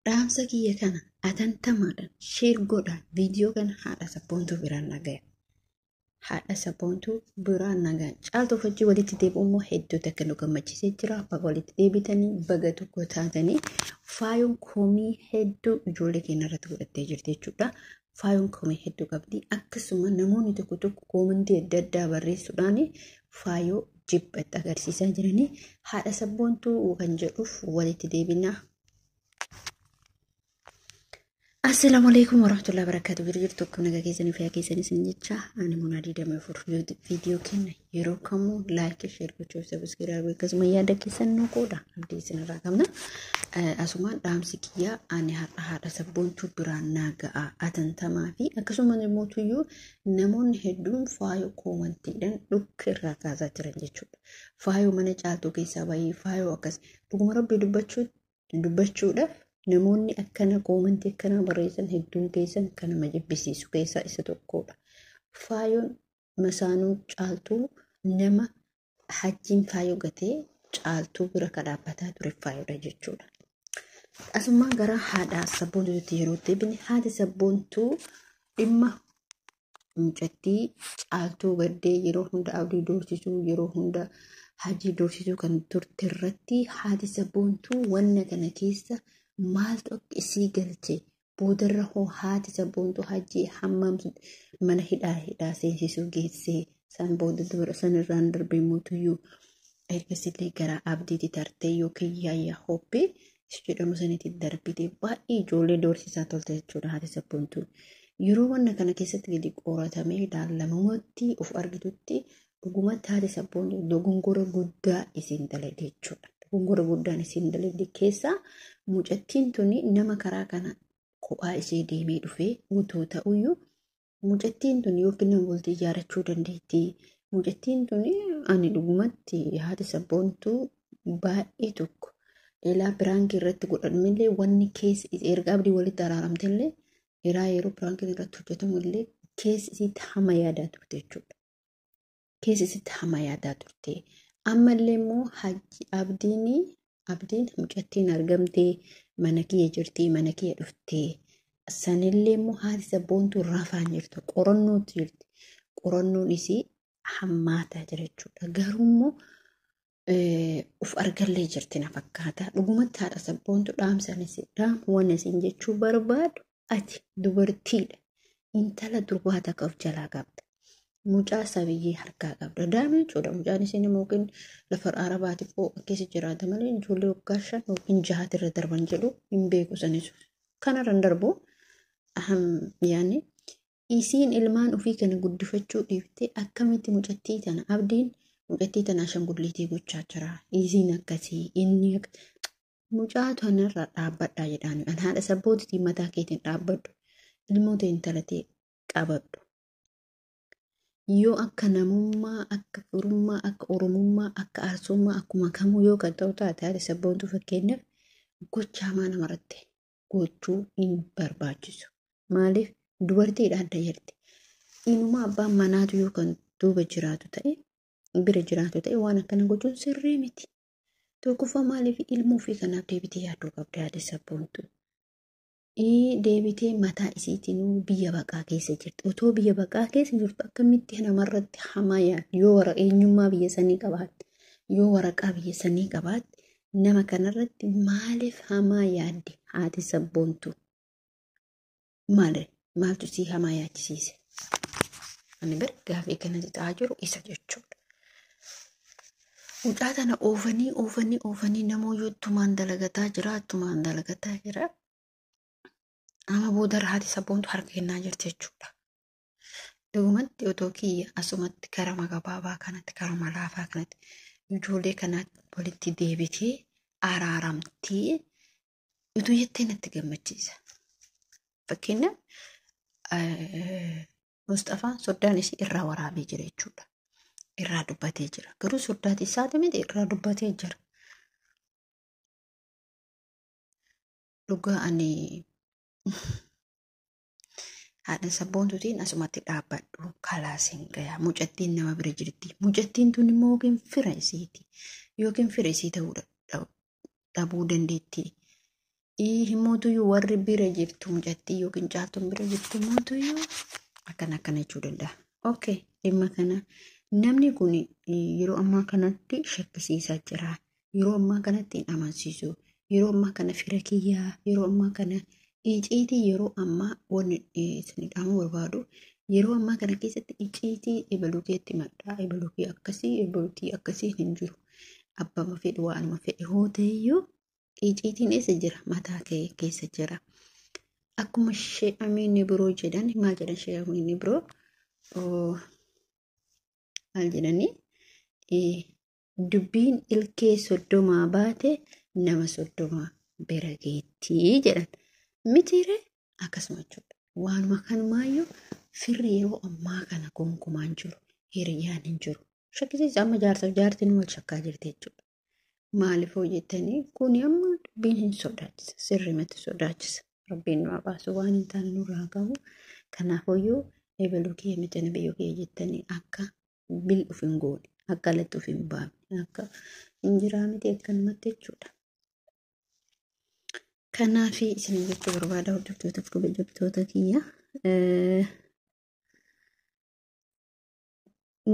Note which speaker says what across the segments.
Speaker 1: Dhaamsa kiyya kana atantamaadhaan sheer godhaan viidiyoo kana haadha sabboontuu biraan nagaya. Haadha sabboontuu biraan nagaya. Caaltuu hojii walitti deebi'u immoo hedduu takka nu gammachiisee jira. Baga walitti deebitanii baga tokko taatanii faayoon koomii hedduu ijoollee keenya irratti godhattee jirti jechuudha. Faayoon koomii hedduu qabdi. Akkasuma namoonni tokko tokko koomentii adda addaa barreessuudhaan faayoo jibbatti agarsiisaa jiranii haadha sabboontuu kan jedhuuf walitti deebinaa. Assalamualaikum warahmatullahi wabarakatuh. Jirtu kun nagaa keessanii fi keessanii sin jecha ani Munaadii Damafur viidiyoo kenna yeroo kamuu like share gochuu subscribe akkasuma yaada keessan nu qooda abdii isin irraa qabna. Asuma dhaamsi kiyya ani haadha sabboontuu biraan nagaa atantamaa fi akkasuma namootuyyu namoonni hedduun faayoo koomantiidhaan dhukka irraa kaasaa jiran jechuudha. Faayoo mana caaltuu keessaa baay'ee faayoo akkas dhuguma rabbii dubbachuudhaaf namoonni akkana koomantii akkana barreessan hedduun keessan kan nama jibbisiisu keessaa isa tokkodha. Faayoon masaanuu caaltuu nama hajjiin faayoo gatee caaltuu bira kadhaabbataa ture faayoodha jechuudha. Asummaan gara haadha sabboontuutti yeroo deebine haati sabboontuu dhimma mucattii caaltuu gaddee yeroo hunda abdii doorsisuu yeroo hunda hajjii doorsisuu kan turte irratti haati sabboontuu wanna kana keessa maaltu akka isii galche boodarra hoo haati sabboontuu hajjii hammam mana hidhaa seensisuu geessee san booda dura sanirraan darbee mootuyyuu ergasillee gara abdiitti tartee yookiin yaayyaa hobbee jedhamu sanitti darbite baay'ee ijoollee doorsisaa tolte jechuudha haati sabboontuu. Yeroo wanna kana keessatti gadi qoratamee ilaalamumatti of argitutti dhugumatti haati sabboontuu dogongora guddaa isiin dalagde jechuudha. Dogongora guddaan isiin dalagde keessaa mucattiin tuni nama karaa kana kophaa ishee deemee dhufee utoo ta'uyyuu mucattiin tuni yookiin nama waltii ijaarrachuu dandeetti. Mucattiin tuni ani dhugumatti haati sabboontuu baay'ee tokko eelaa biraankii irratti godhamillee wanni keessa erga abdii walitti araaramtellee yeroo biraankii irratti hojjetamu illee keessa isitti hama yaadaa turte jechuudha. Keessa isitti hama yaadaa turte. Ammallee immoo abdiin mucattiin argamtee mana kiyya jirti mana kiyya dhuftee sanillee immoo haati sabboontuu rafaan jirtu qorannootu jirti. Qorannoon isii hammaataa jira jechuudha. Garuu immoo of argallee jirti na fakkaata. Dhugumatti haadha sabboontuu waan isin jechuu barbaadu ati dubartiidha. Intala durbaa takka of jalaa qabda. Mucaa sabiyyee harkaa qabda. Daa'imni jechuudha. Mucaan isin yookiin lafa arabaatiif keessa jiraata malee ijoollee waggaa 5 yookiin 6 irra darban jedhu hin beeku sanis. Kanarra darbu yaani isiin ilmaan ofii kana guddifachuu dhiiftee akkamitti mucattii tana abdiin mucattii tana ashangulliitii gochaa jira. Isiin akkasii inni mucaa tanarra dhaabbadhaa jedhaan an haadha sabbootiitiin mataa keetiin dhaabbadhu. Ilmoota intalatee qabadhu. Yoo akka namummaa, akka firummaa, akka oromummaa, akka aarsummaa akkuma kamuu yoo kan ta'u taate haadha sabboontuu fakkeenyaaf gocha hamaa namarratti gochuu hin barbaachisu. Maaliif dubartiidhaan adda jirti. Inuma abbaan manaatu yoo kan duuba bira jiraatu ta'e waan akkana gochuun sirrii miti. Tokkoffaa maaliif ilmoo fi kanaaf deebitee yaaduu qabdi haadha sabboontuu. Deebitee mataa isiitiin biyya baqaa keessa jirti. Otoo biyya baqaa keessa jirtu akkamitti namarratti hamaa yaaddi yoo eenyummaa biyya sanii qabaatte yoo waraqaa biyya sanii qabaatte nama kanarratti maaliif hamaa yaaddi haati sabboontuu? Maaltu sii hamaa yaachisiise? Ani bira gaafii kanatti ta'aa jiru isa jechuudha. Mucaa tana oofanii namooyyuu ittumaan dalagataa jira. Amma booda haati sabboontuu harka kennaa jirti jechuudha. Dhugumatti otoo kiyya asumatti karama gabaabaa kanatti karama laafaa kanatti ijoollee kanaatti walitti deebitee araaramtee utuu jettee natti gammachiisa. Fakkeenyaaf Mustafaan soddaan isii irraa waraabee jira jechuudha. Irraa dubbatee jira. Garuu soddaati isaati miti irraa dubbatee jira. Dhugaa ani haadha sabboontuutiin asumatti dhaabbadhu kalaasiin gayaa mucattiin nama bira jirti. Mucattiin tun immoo yookiin fira isii ta'uu dhabuu dandeetti. Himootuyyuu warri bira jirtu mucattii yookiin caaltuun bira jirtu himootuyyuu akkana jechuu danda'a. Okay, dhimma kana namni kun yeroo ammaa kanatti shakkisiisaa jira. Yeroo ammaa kanatti hin amansiisu. Yeroo ammaa kana fira kiyyaa, yeroo ammaa kana iciitii yeroo ammaa wanni isinidhaan barbaadu. Yeroo ammaa kana keessatti iciitii ebaluukeetti maddaa, ebaluukee akkasii, ebaluutii akkasii hin jiru. Abbama fedhu waanuma fedhe hoo ta'eyyuu iciitiin eessa jira? Mataa kee keessa jira. Akkuma shee'amiinni biroo jedhan maal jedhan shee'amiinni biroo? Maal jedhanii? Dubbiin ilkee soddomaa baate nama soddomaa bira geettii jedhan. Mitiiree akkasuma jechuudha. Waanuma kanumaayyuu firri yeroo ammaa kana gonkumaan jiru. Hiriyyaan hin jiru. Shakkisiisa amma jaarsaaf jaartiin wal shakkaa jirti jechuudha. Maaliif hojjettanii kun amma dubbiin hin sodaachisa. Sirrimatti sodaachisa. Rabbiin nu baasu waan hin taane nurraa qabu. Kanaafiyyuu ebaluu kee miti na biyyoo kee jettanii akka bil of hin goone, akka alatti of hin baafne, akka hin jiraa miti akkanumatti jechuudha. Kanaaf isin jechuu barbaada hordoftootaf kabajamtoota kiyya.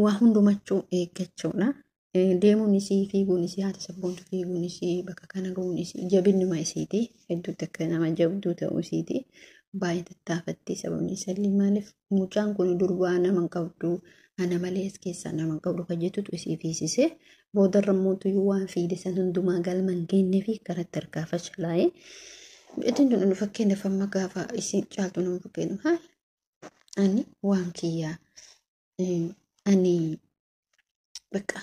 Speaker 1: Waa hundumachuu eeggachuudha. Deemuun isii fiiguun isii haati sabboontu fiiguun isii bakka kana ga'uun isii jabinnuma isiiti. Hedduutti akka nama jabduu ta'uu isiiti. Baay'ee tattaafattee sababni isaallee maaliif mucaan kun durbaa nama qabdu ana malee as keessaa nama qabdu kan jettutu isii fiisisee boodarra mootuyyuu waan fiidisan hundumaa galma hin geennee fi karatti harkaa fashalaa'ee. Ittiin tun fakkeenyaaf amma gaafa isin caaltu nama fakkeenya haa ani waan kiyyaa ani bakka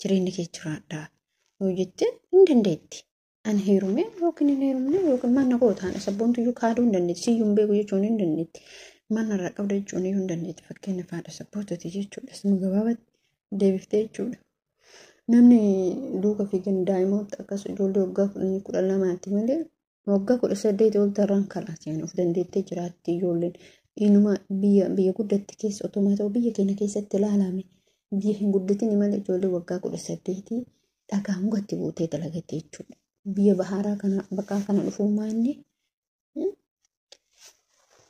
Speaker 1: jireenya kee jiraadhaa yoo jette hin dandeetti. Ani heerumee yookiin hin heerumne yookiin mana gootaan sabboontuyyuu kaaduu hin dandeetti. Siyyuun beeku jechuun hin dandeetti. Mana irraa qabda jechuun hin dandeetti. Fakkeenyaaf haadha sabbootati jechuudha. Sima gabaabatti deebiftee jechuudha. Namni duuka fiigan daa'imoota akkas ijoollee waggaa 12 malee waggaa 18 ol tarraan kalaaseen of dandeettee jiraatti ijoolleen. Inuma biyya guddatti keessa otoo ta'u biyya keenya keessatti ilaalame biyya hin guddatin malee ijoollee waggaa 18 dhagaa mugatti buutee dalagatte jechuudha. Biyya baharaa kana bakka kana dhufummaa inni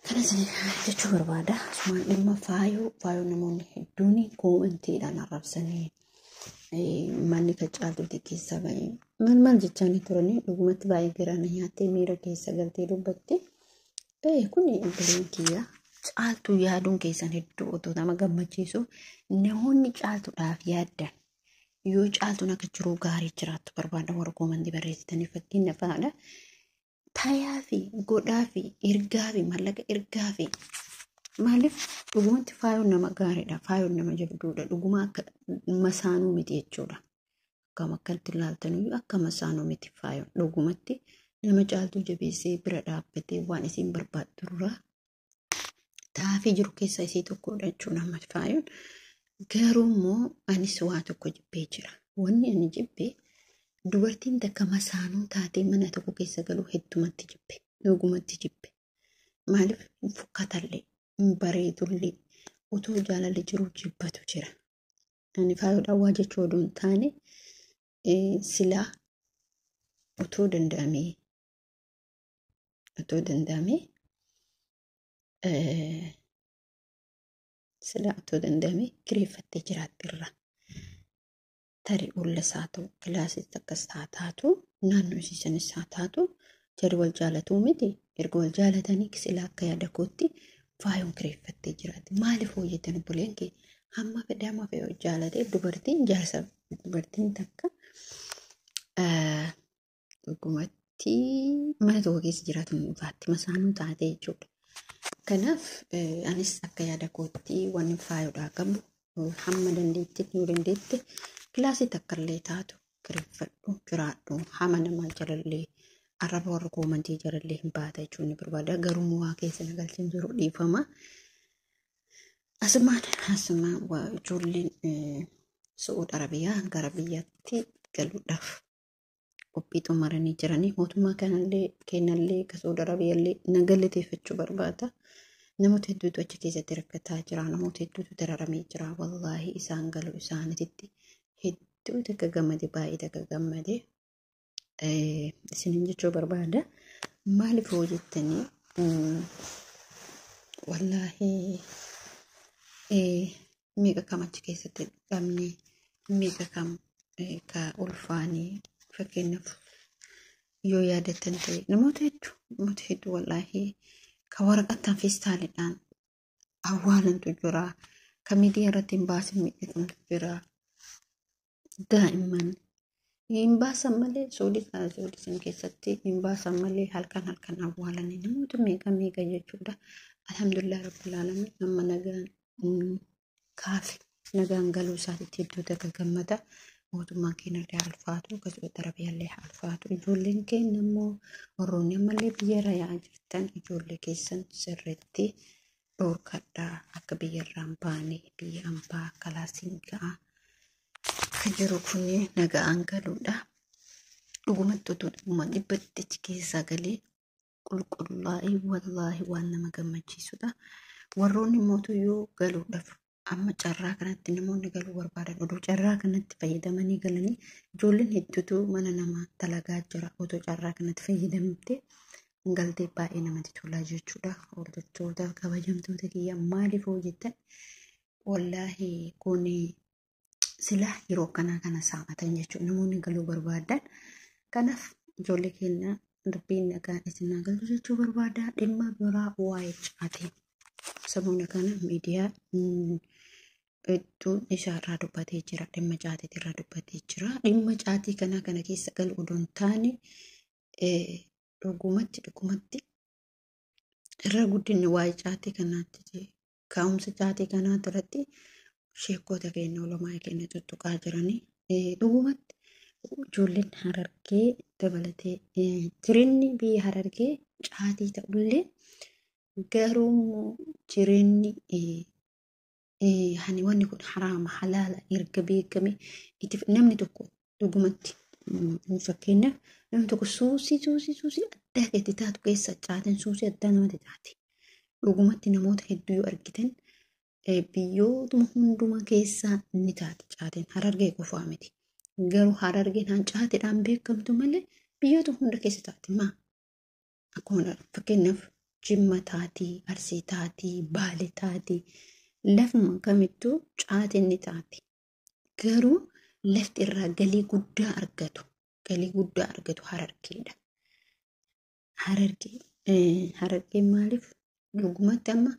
Speaker 1: kanas jechuu barbaada. Sumaan dhimma faayoo namoonni hedduun koomantiidhaan arrabsanii manni kan caaltuuti keessaa baay'ee maal jechaanii turanii dhugumatti baay'ee garaana nyaattee miira keessa galtee dubbatte. Kun bileen kiyya caaltuu yaaduun keessan hedduu otoo nama gammachiisu namoonni caaltuudhaaf yaaddan. Yoo caaltuun akka jiruu gaarii jiraattu barbaada warra koomantii barreessitanii fakkiin faadha. Taayaa fi godhaa fi ergaa fi mallaqa ergaa fi maaliif dhugumatti faayoon nama gaariidha. Faayoon nama jabduudha. Dhuguma akka masaanuu miti jechuudha. Akkam akkatti ilaaltanii akka masaanuu miti faayoon. Dhugumatti nama caaltuu jabeessee bira dhaabbatee waan isiin barbaaddu irraa taafii jiru keessaa isii tokkodha jechuudha amma faayoon. Garuu immoo anis waa tokko jibbee jira. Wanni ani jibbee dubartiin takka masaanuu taatee mana tokko keessa galuu heddumatti jibbe. Dhugumatti jibbe. Maaliif fukkatallee bareedullee otoo jaalalli jiru jibbatu jira. Ani faayoodhaan waa jechuu oduu hin taane silaa otoo danda'amee silaa otoo danda'amee kireeffattee jiraattirra. Tarii ullasaa ta'u kilaasii akkas taatu naannoo isiisanis haa taatu jarri wal jaalatuu miti. Erga wal jaalatanii silaa akka yaada kootti faayoon kireeffattee jiraatti. Maaliif hojjetan obboleen kee hamma fedhe hamma fedhe jaalatee dubartiin takka dhugumatti mana tokko keessa jiraatu nuufaatti masaanuu taatee jechuudha. Kanaaf anis akka yaada kootti waan faayoodhaa qabu hamma dandeettitti yoo dandeette kilaasii takkallee taatu kireeffadhu jiraadhu hama namaa jalallee arraba warra koomantii jalallee hin baata jechuun ni barbaada. Garuu waa keessa nagalchin jiru dhiifama. Asumaan ijoolleen Saa'ud Arabiyaa gara biyyaatti galuudhaaf qophii xumuranii jiranii. Mootummaa kanallee kennallee Saa'ud Arabiyaallee nagalateeffachuu barbaada. Namoota hedduutu achi keessatti rakkataa jira. Namoota hedduutu dararamee jira. Wallaahi isaan galuu isaaniitti hedduutu akka gammade baay'ee akka gammade isiniin jechuu barbaada. maaliif hoo jettanii wallaahi meeqa kam achi keessatti dhabne meeqa kam ka ulfaanii fakkeenyaaf yoo yaadatan ta'e namoota hedduu wallaahi ka waraqataan feestaaliidhaan awwaalantu jira ka miidiyaa irratti hin baasin miidhagantu jira daa'imman hin baasan malee soodii keessatti hin baasan malee halkan awwaalanii namoota meeqa jechuudha. Alhamdulillah rabbil alamin amma nagaan kaafi nagaan galuu isaatiitti hedduu gammada. Mootummaan keenya illee alfaatu akkasumas Arabiyaa illee alfaatu ijoolleen keenya immoo warroonni ammallee biyyarra yaa'aa jirtan ijoollee keessan sirriitti dhorkadhaa akka biyyarraan baane biyya hambaa kalaasiin ga'a. Kan jiru kun nagaan galuudha. Dhugumatti dhuguma dhibbatti keessaa galee qulqullaa'ee wallaahi waan nama gammachiisudha. Warroonni mootuyyuu galuudhaaf amma carraa kanatti namoonni galuu barbaadan oduu carraa kanatti fayyadamanii galanii ijoolleen hedduutu mana namaa dalagaa jira oduu carraa kanatti fayyadamte galtee baay'ee namatti tolaa jechuudha. Hordoftoota kabajamtoota kiyya maaliif hoo jettan wallaahi kun silaa yeroo kana saamatan jechuudha namoonni galuu barbaadan. Kanaaf ijoollee keenya dubbiin nagaan isin galchu jechuu barbaada. Dhimma biraa waa'ee caatii sababoota kana miidiyaa hedduun isaarraa dubbatee jira. Dhimma caatiitii irraa dubbatee jira. Dhimma caatii kana keessa galu odoo hin taane dhugumatti irra guddinni waa'ee caatii kanaatti ka'umsa caatii kanaatti irratti sheekota keenya ulamaa keenya tuttuqaa jiranii dhugumatti ijoolleen Harargee dabalatee jireenyi biyya Harargee caatii ta'ullee garuu jireenyi wanni kun haraama halaala erga beekame namni tokko dhugumatti fakkeenyaaf namni tokko suusii addaa itti taatu keessa caatiin suusii addaa namatti taate dhugumatti namoota hedduu yoo argitan biyyootuma hundumaa keessaa ni taate caatiin Harargee qofaa miti. Garuu Harargeen caatiidhaan beekamtu malee biyyoota hunda keessa taate akkuma fakkeenyaaf Jimma taatii, Arsii taatii, Baalee taatii lafuma kamittuu caatiin ni taate. Garuu lafti irraa galii guddaa argatu Harargeedha. Harargeen maaliif dhugumatti amma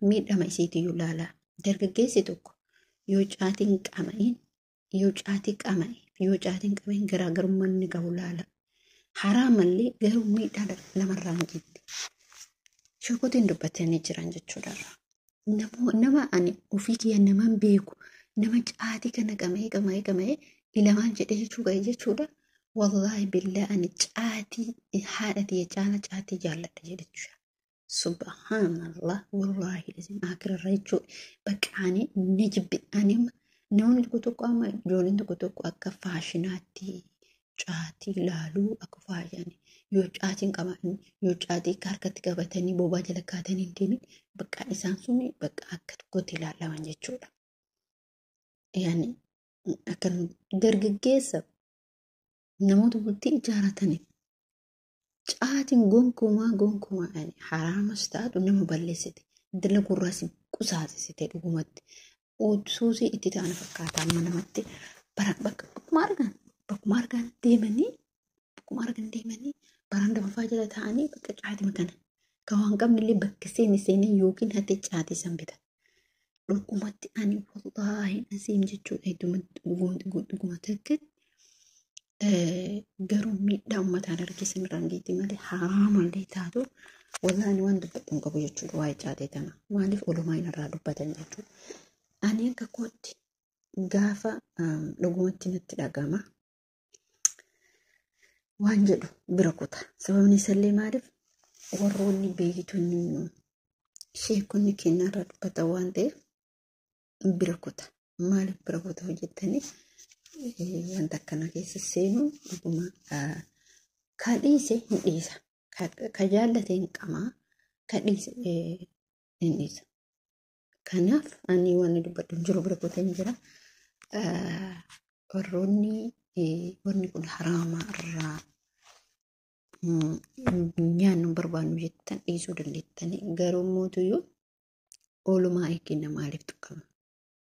Speaker 1: miidhama isiitii yoo ilaalaa dargaggeessi tokko yoo caatiin qama'in yoo caatiin qabeen garaagarummaa inni qabu laala. Haraamallee garuu miidhaa namarraan jirti. Sheekotiin dubbatanii jiran jechuudha. Nama ani ofii kiyya naman beeku nama caatii kana qama'ee ilamaan jedhee jechuudha. Wallaahi billaa ani caatii haadha tiyya caala caatii jaalladha jechuudha. Subhanallah wallaahi isin akirarra jechuudha. Bakka ani ni jibbi namni tokko amma ijoolleen tokko akka faashinaatti caatii ilaaluu akka faayanii yoo caatiin qaban yoo caatii harkatti qabatanii bobaa jala kaatanii deemin bakka isaan sun bakka akka tokkotti ilaalaman jechuudha. Yaani akka dargaggeessa namoota bultii ijaaratanii caatiin gonkumaa haraamas taatu nama balleessite dala gurraas qusaasisite dhugumatti. Suusii itti ta'an fakkaataa namatti bakkuma argan deemanii baraan dafafaa jala ta'anii bakka caatii kana kan waan qabnillee bakka seenii yookiin hati caatii san bitan. Dhugumatti ani wallaahi asiin jechuudha dhuguma takkatti garuu miidhaa uummataan argisan irraan geetti malee haraamallee taatu wallaahi waan dubbatan qabu jechuudha waa'ee caatii kana maaliif olumaa irraa dubbatan jechuudha. Ani akka kootti gaafa dhugumatti natti dhagama waan jedhu bira kuta. Sababni isallee maaliif warroonni beektonni sheekonni keenya irraa dubbatan waan ta'eef bira kuta. Maaliif bira kuta hojjettanii wanta akkana keessa seenu dhuguma ka dhiise hin dhiisa. Ka jaallate hin qamaa ka dhiise hin dhiisa. Kanaaf ani waan dubbadhu jiru bira kutan jira. Warroonni wanni kun haraama irraa nyaannu barbaannu jettan dhiisuu dandeettanii garuu mootuyyuu oolumaa eegina maaliif tuqqama?